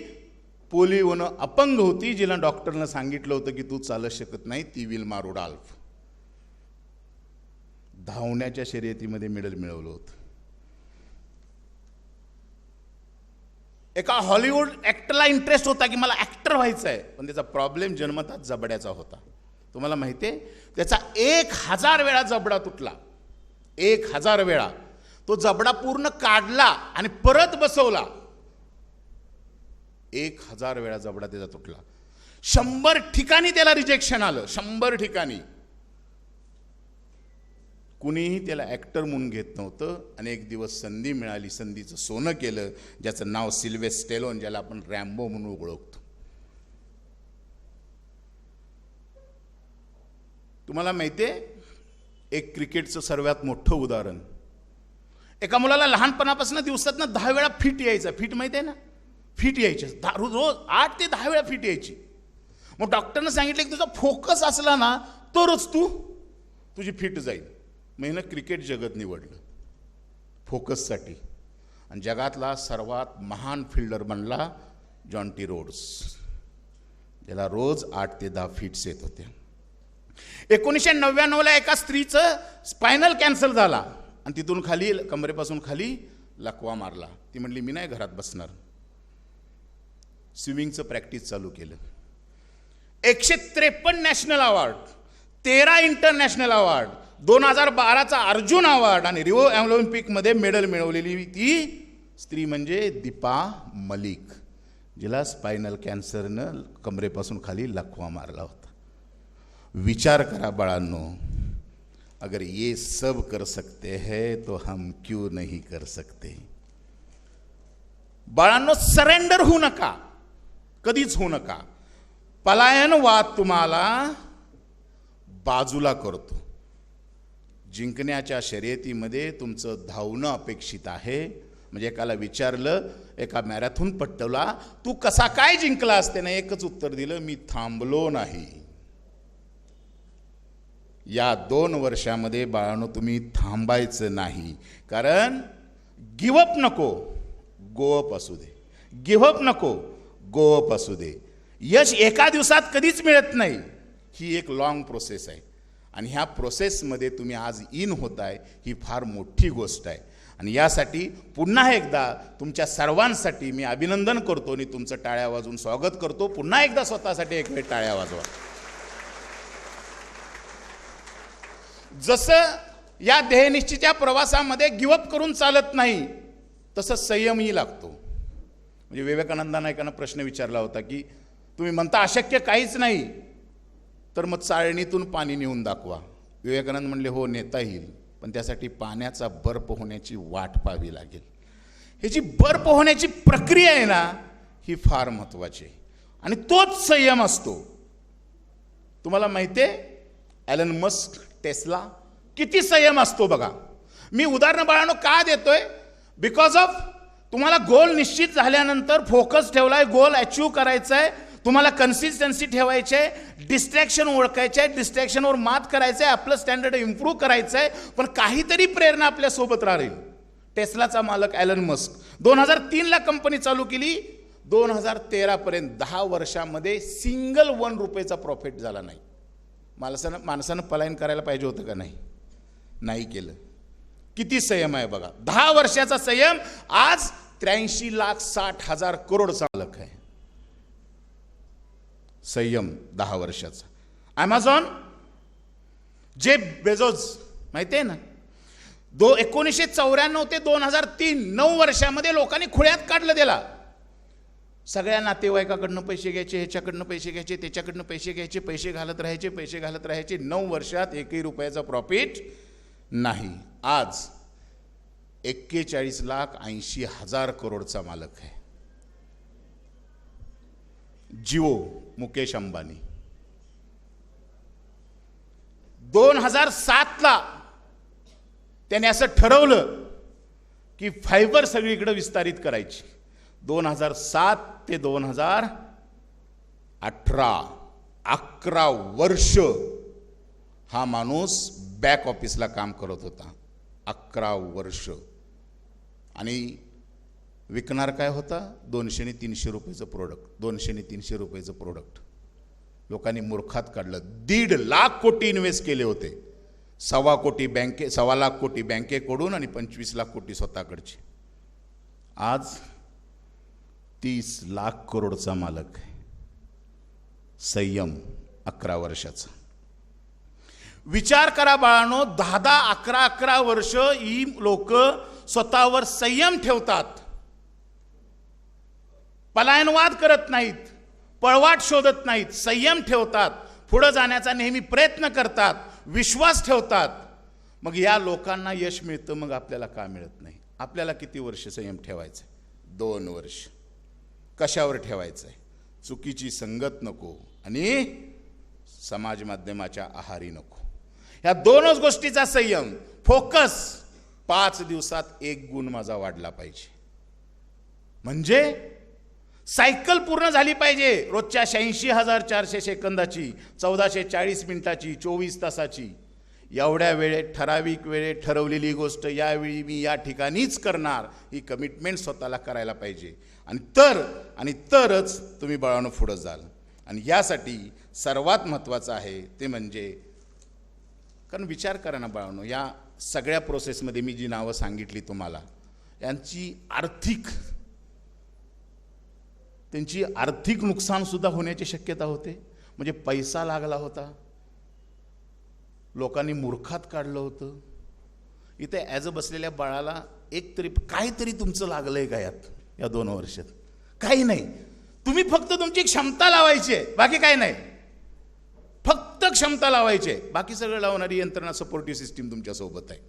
पोलिओनं अपंग होती, जिला डॉक्टरनं सांगितलं होतं की तू चालू शकत नाही, ती विल्मा रुडॉल्फ धावण्याच्या शर्यतीमध्ये मेडल मिळवलं होतं. एका हॉलिवूड ॲक्टरला इंटरेस्ट होता की मला ॲक्टर व्हायचं आहे, पण त्याचा प्रॉब्लेम जन्मताच जबड्याचा होता. तुम्हाला माहिती आहे, त्याचा 1000 वेळा जबडा तुटला. 1000 वेळा. तो जबडा पूर्ण काढला आणि परत बसवला. 1000 वेळा जबडा त्याचा तुटला. 100 ठिकाणी त्याला रिजेक्शन आलं. 100 ठिकाणी. कुणीही त्याला ॲक्टर म्हणून घेत नव्हतं. आणि एक दिवस संधी मिळाली, संधीचं सोनं केलं, ज्याचं नाव सिल्वेस्टर स्टॅलोन, ज्याला आपण रॅम्बो म्हणून ओळखतो. तुम्हाला माहिती आहे, एक क्रिकेटचं सर्वात मोठं उदाहरण. एका मुलाला लहानपणापासून दिवसातनं 10 वेळा फिट यायचं. फिट माहिती आहे ना, फिट यायचे रोज 8 ते 10 वेळा फिट यायची. मग डॉक्टरनं सांगितलं की तुझा फोकस असला ना तरच तुझी फिट जाईल. महिनं क्रिकेट जगत निवडलं फोकससाठी. आणि जगातला सर्वात महान फिल्डर बनला जॉन्टी रोड्स, ज्याला रोज 8 ते 10 फिट्स येत होते. 1999ला एका स्त्रीचं स्पायनल कॅन्सर झाला आणि तिथून खाली, कमरेपासून खाली लकवा मारला. ती म्हणली मी नाही घरात बसणार. स्विमिंगचं प्रॅक्टिस चालू केलं. 153 नॅशनल अवॉर्ड, 13 इंटरनॅशनल अवॉर्ड, 2012चा अर्जुन अवॉर्ड आणि रिओ ऑलिम्पिकमध्ये मेडल मिळवलेली ती स्त्री म्हणजे दीपा मलिक, जिला स्पायनल कॅन्सरनं कमरेपासून खाली लकवा मारला होता. विचार करा बाळांनो, अगर ये सब कर सकते हैं तो हम क्यों नहीं कर सकते. बाळांनो, सरेंडर होऊ नका, कधीच होऊ नका. पलायनवाद तुम्हाला बाजूला करतो. जिंकण्याच्या शर्यतीमध्ये तुमचं धावणं अपेक्षित आहे, म्हणजे एकाला विचारलं, एका मॅरेथॉन पटवला, तू कसा काय जिंकला असते ना, एकच उत्तर दिलं, मी थांबलो नाही. या 2 वर्षामध्ये बाळांनो तुम्ही थांबायचं नाही, कारण गिवअप नको, गोअप असू दे. गिवअप नको, गोअप असू दे. यश एका दिवसात कधीच मिळत नाही, ही एक लॉंग प्रोसेस आहे. आणि ह्या प्रोसेसमध्ये तुम्ही आज इन होताय, ही फार मोठी गोष्ट आहे. आणि यासाठी पुन्हा एकदा तुमच्या सर्वांसाठी मी अभिनंदन करतो आणि तुमचं टाळ्या वाजवून स्वागत करतो. पुन्हा एकदा स्वतःसाठी एक वेळ टाळ्या वाजवा. जसं या ध्येयनिश्चितीच्या प्रवासामध्ये गिवअप करून चालत नाही, तसं संयमही लागतो. म्हणजे विवेकानंदांना एकानं प्रश्न विचारला होता की तुम्ही म्हणता अशक्य काहीच नाही, तर मग चाळणीतून पाणी नेऊन दाखवा. विवेकानंद म्हणले हो नेता येईल, पण त्यासाठी पाण्याचा बर्फ होण्याची वाट पाहावी लागेल. ह्याची बर्फ होण्याची प्रक्रिया आहे ना, ही फार महत्त्वाची आहे. आणि तोच संयम असतो. तुम्हाला माहिती आहे ॲलन मस्क, टेस्ला, किती संयम असतो बघा. मी उदाहरण बाळांनो का देतोय, बिकॉज ऑफ तुम्हाला गोल निश्चित झाल्यानंतर फोकस ठेवलाय, गोल अचीव करायचा आहे, तुम्हाला कन्सिस्टन्सी ठेवायची आहे, डिस्ट्रॅक्शन ओळखायचे आहे, डिस्ट्रॅक्शनवर मात करायचं आहे, आपलं स्टँडर्ड इम्प्रूव्ह करायचं आहे, पण काहीतरी प्रेरणा आपल्यासोबत राहील. टेस्लाचा मालक ॲलन मस्क 2003ला कंपनी चालू केली, 2013 पर्यंत 10 वर्षामध्ये सिंगल ₹1 प्रॉफिट झाला नाही. माणसानं पलायन करायला पाहिजे होतं का नाही? नाही केलं. किती संयम आहे बघा. 10 वर्षाचा संयम, आज 83,60,000 करोडचा मालक आहे. संयम 10 वर्षाचा. ॲमेझॉन, जेफ बेझोस माहिती आहे ना, 1994 ते 2003 9 वर्षामध्ये लोकांनी खुळ्यात काढलं त्याला. सगळ्या नातेवाईकाकडनं पैसे घ्यायचे, ह्याच्याकडनं पैसे घ्यायचे, त्याच्याकडनं पैसे घ्यायचे, पैसे घालत राहायचे. 9 वर्षात एकही रुपयाचा प्रॉफिट नाही. आज 41,80,000 करोडचा मालक आहे. जिओ, मुकेश अंबानी 2007ला त्याने असं ठरवलं की फायबर सगळीकडे विस्तारित करायची. 2007 ते 2018 11 वर्ष हा माणूस बॅक ऑफिसला काम करत होता. 11 वर्ष. आणि विकणार काय होता? 200 आणि 300 रुपयाचं प्रोडक्ट. 200 आणि 300 रुपयाचं प्रोडक्ट लोकांनी मूर्खात काढलं. 1.5 लाख कोटी इन्व्हेस्ट केले होते. 1.25 लाख कोटी बँकेकडून आणि 25 लाख कोटी स्वतःकडचे. आज 30 लाख करोडचा मालक आहे. संयम 11 वर्षाचा. विचार करा बाळांनो, 10-10, 11-11 वर्ष ही लोक स्वतःवर संयम ठेवतात. पलायनवाद करत नाहीत, पळवाट शोधत नाहीत, संयम ठेवतात, पुढे जाण्याचा नेहमी प्रयत्न करतात, विश्वास ठेवतात. मग या लोकांना यश मिळतं, मग आपल्याला का मिळत नाही? आपल्याला किती वर्ष संयम ठेवायचं? 2 वर्ष. कशावर ठेवायचं? चुकीची संगत नको आणि समाज माध्यमाच्या आहारी नको. ह्या 2च गोष्टीचा संयम, फोकस. 5 दिवसात 1 गुण माझा वाढला पाहिजे. म्हणजे सायकल पूर्ण झाली पाहिजे रोजच्या 86,400 सेकंदाची, 1440 मिनिटाची, 24 तासाची. एवढ्या वेळेत, ठराविक वेळेत ठरवलेली गोष्ट यावेळी मी या ठिकाणीच करणार, ही कमिटमेंट स्वतःला करायला पाहिजे. आणि तरच तुम्ही बाळांनो पुढं जाल. आणि यासाठी सर्वात महत्त्वाचं आहे ते म्हणजे, कारण विचार करा ना बाळांनो, या सगळ्या प्रोसेसमध्ये मी जी नावं सांगितली तुम्हाला, त्यांची आर्थिक नुकसानसुद्धा होण्याची शक्यता होते. म्हणजे पैसा लागला होता, लोकांनी मूर्खात काढलं होतं. इथे ॲज अ बसलेल्या बाळाला काहीतरी तुमचं लागलंय का या 2 वर्षात? काही नाही. तुम्ही फक्त तुमची क्षमता लावायची आहे, बाकी काही नाही. फक्त क्षमता लावायची आहे, बाकी सगळं लावणारी यंत्रणा, सपोर्टिव्ह सिस्टीम तुमच्यासोबत आहे.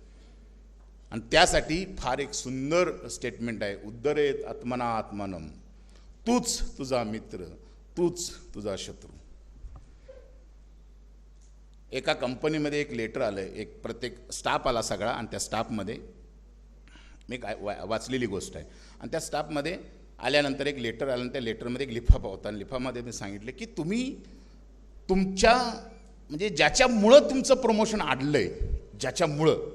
आणि त्यासाठी फार एक सुंदर स्टेटमेंट आहे, उद्धरेत आत्मना आत्मानम. तूच तुझा मित्र, तूच तुझा शत्रू. एका कंपनीमध्ये एक लेटर आलं, एक प्रत्येक स्टाफ आला सगळा, आणि त्या स्टाफमध्ये मी वाचलेली गोष्ट आहे. आणि त्या स्टाफमध्ये आल्यानंतर एक लेटर आलं आणि त्या लेटरमध्ये एक लिफाफा होता आणि लिफामध्ये मी सांगितलं की तुम्ही तुमच्या म्हणजे ज्याच्यामुळं तुमचं प्रमोशन अडलं आहे, ज्याच्यामुळं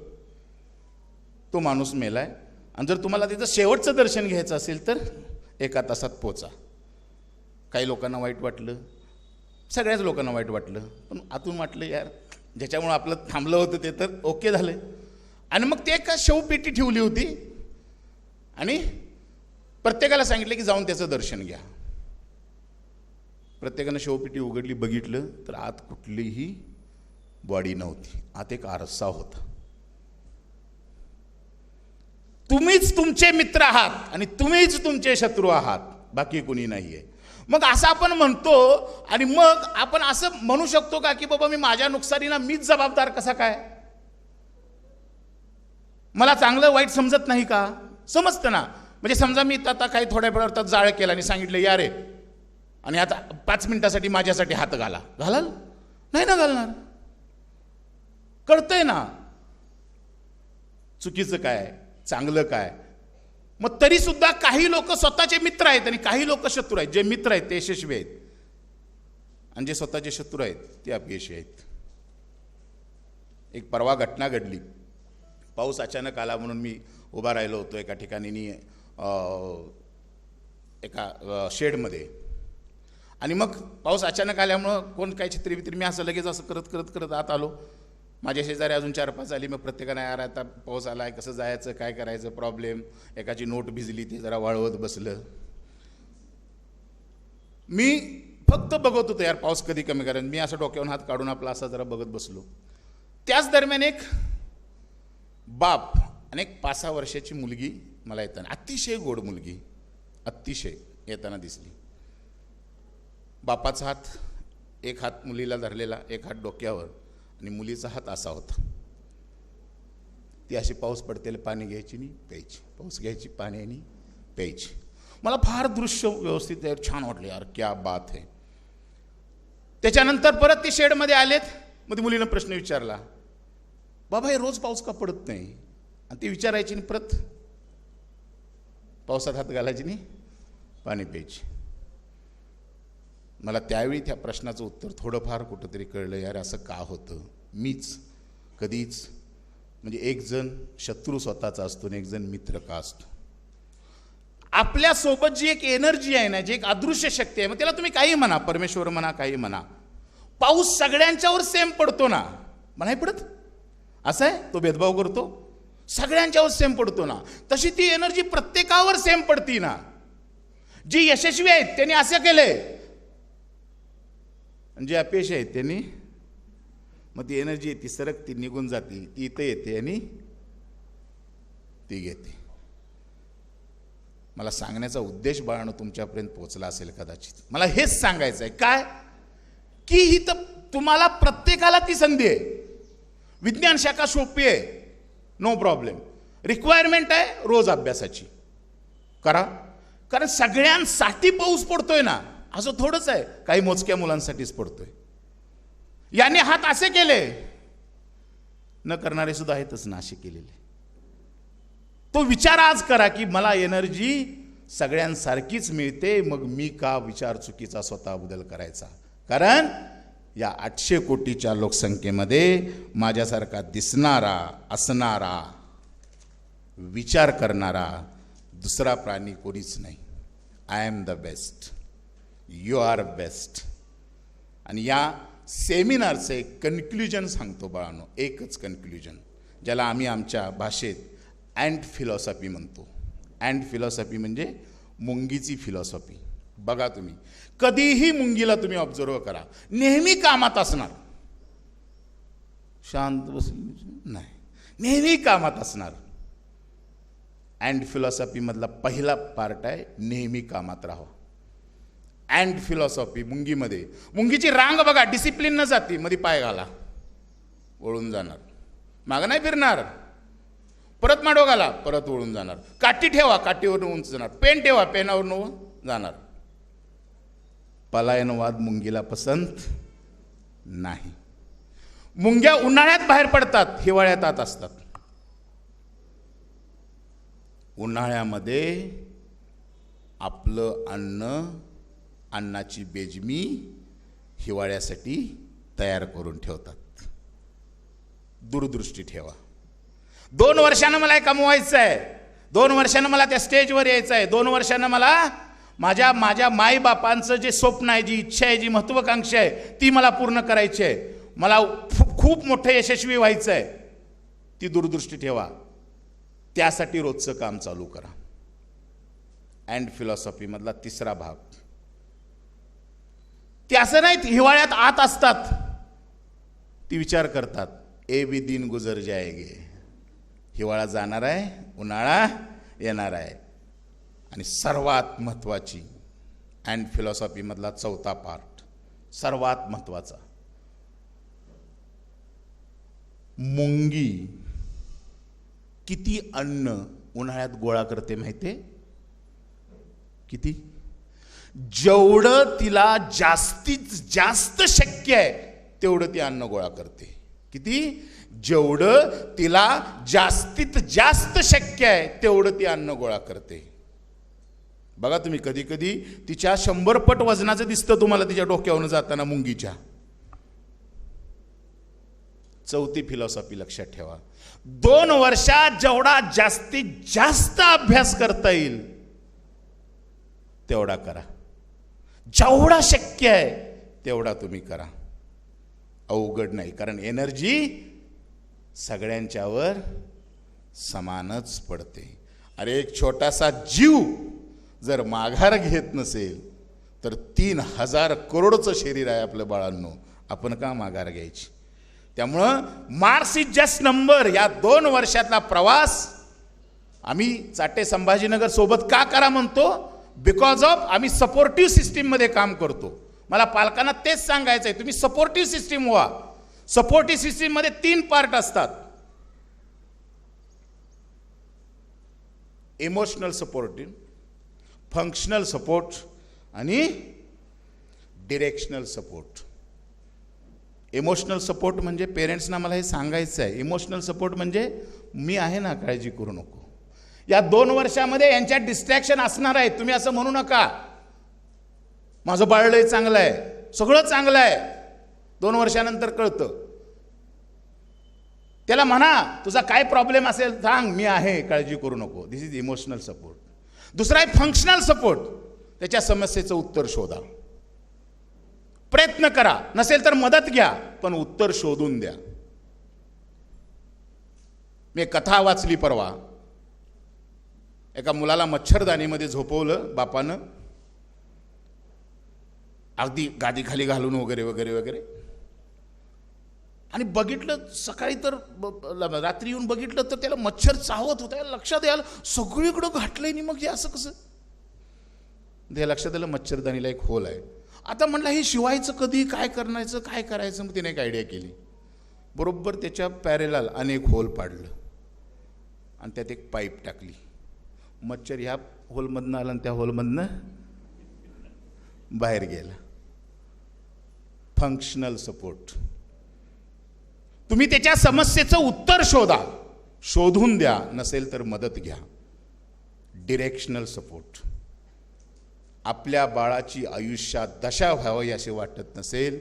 तो माणूस मेला आहे आणि जर तुम्हाला तिथं शेवटचं दर्शन घ्यायचं असेल तर 1 तासात पोचा. काही लोकांना वाईट वाटलं, सगळ्याच लोकांना वाईट वाटलं, पण आतून वाटलं यार ज्याच्यामुळं आपलं थांबलं होतं ते तर ओके झालं. आणि मग ते एका शवपेटी ठेवली होती आणि प्रत्येकाला सांगितलं की जाऊन त्याचं दर्शन घ्या. प्रत्येकानं शवपेटी उघडली, बघितलं तर आत कुठलीही बॉडी नव्हती, आत एक आरसा होता. तुम्हीच तुमचे मित्र आहात आणि तुम्हीच तुमचे शत्रू आहात, बाकी कोणी नाहीये. मग असं आपण म्हणतो आणि मग आपण असं म्हणू शकतो का की बाबा मी माझ्या नुकसानीला मीच जबाबदार कसा काय? मला चांगलं वाईट समजत नाही का? समजतं ना. म्हणजे समजा मी आता काही थोड्या वेळात जाळ केला आणि सांगितलं या रे आणि आता 5 मिनिटासाठी माझ्यासाठी हात घालाल नाही ना घालणार. कळतंय ना चुकीचं काय चांगलं काय. मग तरी सुद्धा काही लोक स्वतःचे मित्र आहेत आणि काही लोक शत्रू आहेत. जे मित्र आहेत ते यशस्वी आहेत आणि जे स्वतःचे शत्रू आहेत ते अपयशी आहेत. एक परवा घटना घडली. पाऊस अचानक आला म्हणून मी उभा राहिलो होतो एका ठिकाणी एका शेडमध्ये आणि मग पाऊस अचानक आल्यामुळं कोण काय छत्री बित्री मी असं लगेच असं करत आत आलो. माझ्या शेजारी अजून 4-5 आली. मग प्रत्येकाने यार आता पाऊस आला आहे कसं जायचं काय करायचं प्रॉब्लेम. एकाची नोट भिजली ती जरा वाळवत बसलं. मी फक्त बघत होतो यार पाऊस कधी कमी करेन. मी असं डोक्यावरून हात काढून आपला असा जरा बघत बसलो. त्याच दरम्यान एक बाप आणि एक 5-6 वर्षाची मुलगी मला येताना, अतिशय गोड मुलगी अतिशय येताना दिसली. बापाचा हात एक हात मुलीला धरलेला, एक हात डोक्यावर आणि मुलीचा हात असा होता. ती अशी पाऊस पडतेला पाणी घ्यायची आणि प्यायची, पाऊस घ्यायची पाणी आणि प्यायची. मला फार दृश्य व्यवस्थित छान वाटलं यार क्या बात आहे. त्याच्यानंतर परत ते शेडमध्ये आलेत. मग ती मुलीनं प्रश्न विचारला बाबा हे रोज पाऊस का पडत नाही. आणि ती विचारायची आणि परत पावसात हात घालायची आणि पाणी प्यायची. मला त्यावेळी त्या प्रश्नाचं उत्तर थोडंफार कुठंतरी कळलं यार असं का होतं. मीच कधीच म्हणजे एक जण शत्रू स्वतःचा असतो आणि एक जण मित्र का असतो. आपल्यासोबत जी एक एनर्जी आहे ना, जी एक अदृश्य शक्ती आहे, मग त्याला तुम्ही काही म्हणा, परमेश्वर म्हणा, काही म्हणा. पाऊस सगळ्यांच्यावर सेम पडतो ना, नाही पडत असं आहे. तो भेदभाव करतो, सगळ्यांच्यावर सेम पडतो ना. तशी ती एनर्जी प्रत्येकावर सेम पडती ना. जी यशस्वी आहेत त्यांनी असं केलंय, जे अपयशी आहेत त्यांनी मग ती एनर्जी ती सरकती निघून जाते, ती इथं येते आणि ती घेते. मला सांगण्याचा उद्देश बाळानं तुमच्यापर्यंत पोहोचला असेल कदाचित. मला हेच सांगायचं आहे काय की ही तर तुम्हाला प्रत्येकाला ती संधी आहे. विज्ञान शाखा सोपी आहे, नो प्रॉब्लेम. रिक्वायरमेंट आहे रोज अभ्यासाची करा. कारण सगळ्यांसाठी पाऊस पडतोय ना, असं थोडंच आहे काही मोजक्या मुलांसाठीच पडतोय. याने हात असे केले, न करणारे सुद्धा आहेतच ना असे केलेले. तो विचार आज करा की मला एनर्जी सगळ्यांसारखीच मिळते, मग मी का विचार चुकीचा स्वतःबद्दल करायचा. कारण या 800 कोटीच्या लोकसंख्येमध्ये माझ्यासारखा दिसणारा, असणारा, विचार करणारा दुसरा प्राणी कोणीच नाही. I am the best, you are best. आणि या सेमिनारचं एक कन्क्ल्युजन सांगतो बाळांनो, एकच कन्क्ल्युजन, ज्याला आम्ही आमच्या भाषेत अँट फिलॉसॉफी म्हणतो. अँट फिलॉसॉफी म्हणजे मुंगीची फिलॉसॉफी. बघा तुम्ही कधीही मुंगीला तुम्ही ऑब्झर्व करा, नेहमी कामात असणार, शांत बसली नाही, नेहमी कामात असणार. अँट फिलॉसॉफी मधला पहिला पार्ट आहे नेहमी कामात राहा. अँट फिलॉसॉफी मुंगीमध्ये, मुंगीची रांग बघा, डिसिप्लिन न जाती, मध्ये पाय घाला वळून जाणार, मागं नाही फिरणार, परत माडो घाला परत वळून जाणार, काठी ठेवा काठीवरून उंच जाणार, पेन ठेवा पेनावरून जाणार. पलायनवाद मुंगीला पसंत नाही. मुंग्या उन्हाळ्यात बाहेर पडतात, हिवाळ्यात आत असतात. उन्हाळ्यामध्ये आपलं अन्नाची बेजमी हिवाळ्यासाठी तयार करून ठेवतात. दूरदृष्टी ठेवा. 2 वर्षानं मला कमवायचं आहे, 2 वर्षानं मला त्या स्टेजवर यायचं आहे, 2 वर्षानं मला माझ्या माईबापांचं जे स्वप्न आहे, जी इच्छा आहे, जी महत्त्वाकांक्षा आहे, ती मला पूर्ण करायची आहे. मला खूप मोठं यशस्वी व्हायचं आहे. ती दूरदृष्टी ठेवा. त्यासाठी रोजचं काम चालू करा. अँड फिलॉसॉफीमधला 3रा भाग. ते असं नाहीत हिवाळ्यात आत असतात, ती विचार करतात ए भी दिन गुजर जाएगे. हिवाळा जाणार आहे, उन्हाळा येणार आहे. आणि सर्वात महत्त्वाची अँड फिलॉसॉफीमधला 4था पार्ट, सर्वात महत्त्वाचा, मुंगी किती अन्न उन्हाळ्यात गोळा करते माहिती आहे? किती? जेवढं तिला जास्तीत जास्त शक्य आहे तेवढं ती अन्न गोळा करते. किती? जेवढं तिला जास्तीत जास्त शक्य आहे तेवढं ती अन्न गोळा करते. बघा तुम्ही, कधी कधी तिच्या 100 पट वजनाचं दिसतं तुम्हाला तिच्या डोक्यावरून जाताना मुंगीच्या. 4थी फिलॉसॉफी लक्षात ठेवा. 2 वर्षात जेवढा जास्तीत जास्त अभ्यास करता येईल तेवढा करा. जेवढा शक्य आहे तेवढा तुम्ही करा. अवघड नाही, कारण एनर्जी सगळ्यांच्यावर समानच पडते. अरे एक छोटासा जीव जर माघार घेत नसेल तर 3000 करोडचं शरीर आहे आपलं बाळांनो, आपण का माघार घ्यायची? त्यामुळं मार्क्स इज जस्ट नंबर. या 2 वर्षातला प्रवास आम्ही चाटे संभाजीनगर सोबत का करा म्हणतो? बिकॉज ऑफ आम्ही सपोर्टिव्ह सिस्टीममध्ये काम करतो. मला पालकांना तेच सांगायचं आहे, तुम्ही सपोर्टिव्ह सिस्टीम व्हा. सपोर्टिव्ह सिस्टीममध्ये 3 पार्ट असतात. इमोशनल सपोर्टिव्ह, फंक्शनल सपोर्ट आणि डिरेक्शनल सपोर्ट. इमोशनल सपोर्ट म्हणजे पेरेंट्सना मला हे सांगायचं आहे, इमोशनल सपोर्ट म्हणजे मी आहे ना, काळजी करू नको. या 2 वर्षामध्ये यांच्यात डिस्ट्रॅक्शन असणार आहे. तुम्ही असं म्हणू नका माझं बाळ लय चांगलं आहे, सगळं चांगलं आहे. 2 वर्षानंतर कळतं. त्याला म्हणा तुझा काय प्रॉब्लेम असेल सांग, मी आहे, काळजी करू नको. दिस इज इमोशनल सपोर्ट. दुसरा आहे फंक्शनल सपोर्ट. त्याच्या समस्येचं उत्तर शोधा, प्रयत्न करा, नसेल तर मदत घ्या, पण उत्तर शोधून द्या. मी कथा वाचली परवा. एका मुलाला मच्छरदाणीमध्ये झोपवलं बापानं, अगदी गादीखाली घालून वगैरे वगैरे वगैरे. आणि बघितलं सकाळी तर रात्री येऊन बघितलं तर त्याला मच्छर चावत होता. लक्षात यायला सगळीकडं घातलंय नाही, मग हे असं कसं? ते लक्षात आलं मच्छरदाणीला एक होल आहे. आता म्हणलं हे शिवायचं कधी, काय करायचं, काय करायचं? मग तिने एक आयडिया केली. बरोबर त्याच्या पॅरेलल अनेक होल पाडलं आणि त्यात एक पाईप टाकली. मच्छर ह्या होलमधनं आला आणि त्या होलमधनं बाहेर गेला. Functional support. तुम्ही त्याच्या समस्येचं उत्तर शोधा, शोधून द्या, नसेल तर मदत घ्या. Directional support. आपल्या बाळाची आयुष्यात दशा व्हावी असे वाटत नसेल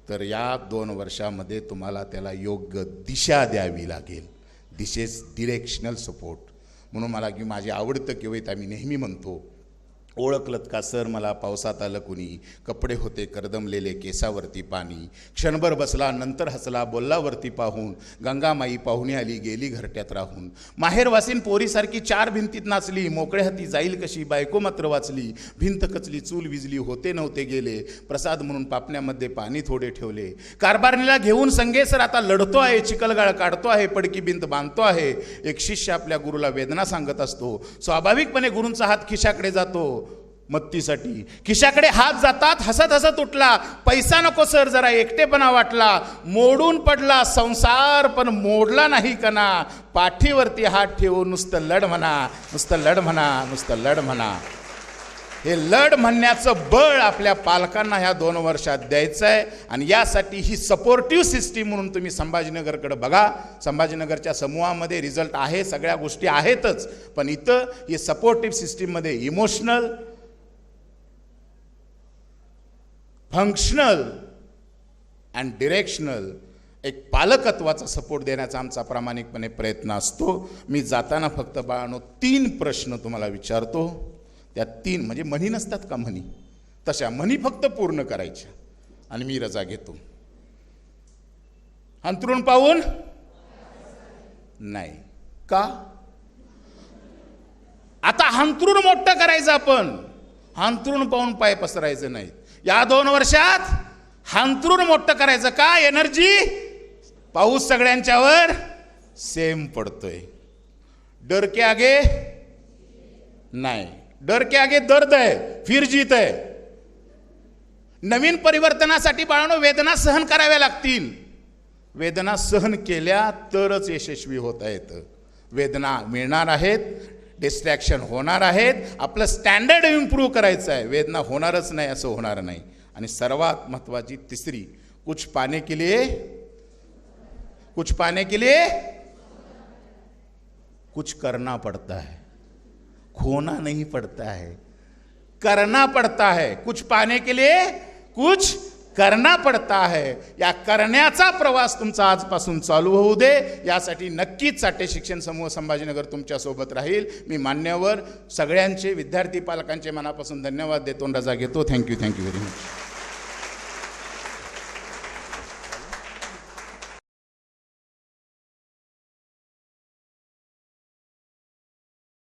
तर या 2 वर्षामध्ये तुम्हाला त्याला योग्य दिशा द्यावी लागेल. दिस इज डिरेक्शनल सपोर्ट. म्हणून मला की माझे आवडतं कविता मी नेहमी म्हणतो, ओळखलत का सर मला पावसात आलं कुणी, कपडे होते करदमलेले केसावरती पाणी, क्षणभर बसला नंतर हसला बोललावरती पाहून, गंगामाई पाहुणी आली गेली घरट्यात राहून, माहेरवासीन पोरीसारखी 4 भिंतीत नाचली, मोकळ्या हाती जाईल कशी बायको मात्र वाचली, भिंत कचली चूल विजली होते नव्हते गेले, प्रसाद म्हणून पापण्यामध्ये पाणी थोडे ठेवले, कारभारणीला घेऊन संगेसर आता लढतो आहे, चिखलगाळ काढतो आहे, पडकी भिंत बांधतो आहे. एक शिष्य आपल्या गुरुला वेदना सांगत असतो. स्वाभाविकपणे गुरूंचा हात खिशाकडे जातो मत्तीसाठी. खिशाकडे हात जातात, हसत हसत उठला, पैसा नको सर जरा एकटेपणा वाटला, मोडून पडला संसार पण मोडला नाही कना, पाठीवरती हात ठेवून नुसतं लढ म्हणा, नुसतं लढ म्हणा, नुसतं लढ म्हणा. हे लढ म्हणण्याचं बळ आपल्या पालकांना ह्या 2 वर्षात द्यायचं आहे. आणि यासाठी ही सपोर्टिव्ह सिस्टीम म्हणून तुम्ही संभाजीनगरकडे बघा. संभाजीनगरच्या समूहामध्ये रिझल्ट आहे, सगळ्या गोष्टी आहेतच, पण इथं ही सपोर्टिव्ह सिस्टीममध्ये इमोशनल, फंक्शनल अँड डिरेक्शनल एक पालकत्वाचा सपोर्ट देण्याचा आमचा प्रामाणिकपणे प्रयत्न असतो. मी जाताना फक्त बाळांनो 3 प्रश्न तुम्हाला विचारतो. त्या 3 म्हणजे म्हणी नसतात का, म्हणी, तशा म्हणी फक्त पूर्ण करायच्या आणि मी रजा घेतो. अंथरूण पाहून नाही का? आता अंथरूण मोठं करायचं, आपण अंथरूण पाहून पाय पसरायचं नाही. या 2 वर्षात अंथरूण मोठं करायचं का? एनर्जी, पाऊस सगळ्यांच्यावर सेम पडतोय. डर के आगे नाही, डर के आगे दर्द है, फिर जीत है. नवीन परिवर्तनासाठी बाळांनो वेदना सहन कराव्या लागतील. वेदना सहन केल्या तरच यशस्वी होता येतं. वेदना मिळणार आहेत, डिस्ट्रॅक्शन होणार आहेत, आपलं स्टँडर्ड इम्प्रूव्ह करायचं आहे. वेदना होणारच नाही असं होणार नाही. आणि सर्वात महत्त्वाची तिसरी, कुछ पाने के लिए कुछ करना पड़ता है, खोना नहीं पड़ता है, करना पड़ता है. कुछ पाने के लिए कुछ करना पड़ता है. या करण्याचा प्रवास तुमचा आजपासून चालू होऊ दे. यासाठी नक्कीच चाटे शिक्षण समूह संभाजीनगर तुमच्या सोबत राहील. मी मान्यवर सगळ्यांचे, विद्यार्थी पालकांचे मनापासून धन्यवाद देतो, रजा घेतो. Thank you very much.